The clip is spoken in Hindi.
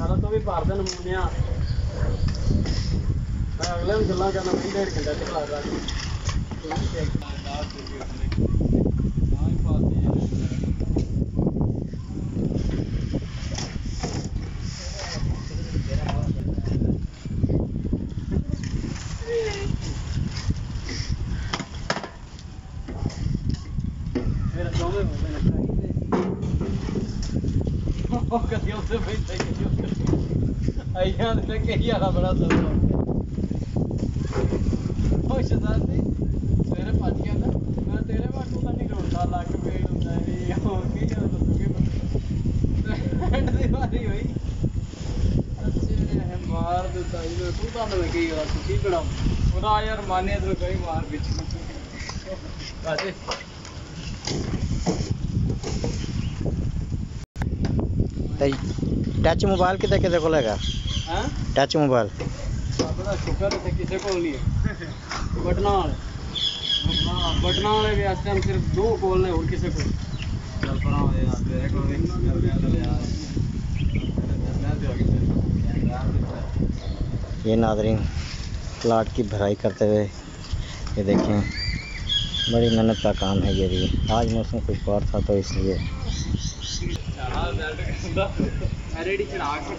सारा तो भी भर दे नमूने मैं अगले में गल्ला करना मैं 1.5 घंटा चला रहा मेरा दोनों कदियों से बैठे आइया ने कही वाला बड़ा दर्द हो शहजादी तेरे पच गया ना मैं तेरे वाटू का नहीं रोता लग पेड़ होता है हो की क्या दसोगे एंड दी बारी हुई अच्छे ने मार देता ये तू तो मैं कही वाला सुखी बड़ा खुदा यार माने तो कहीं मार पीछे बाजे टच मोबाइल कितने कितने को लेगा टच मोबाइल शुक्र है किसी को नहीं बटना वाले भी इस टाइम सिर्फ 2 कॉल ने और किसी को चल पड़ा यार तेरे को भी ये नादरीन प्लाट की भराई करते हुए ये देखें बड़ी मेहनत का काम है ये भी। आज मौसम खुशगवार था तो इसलिए रेडी चढ़ा के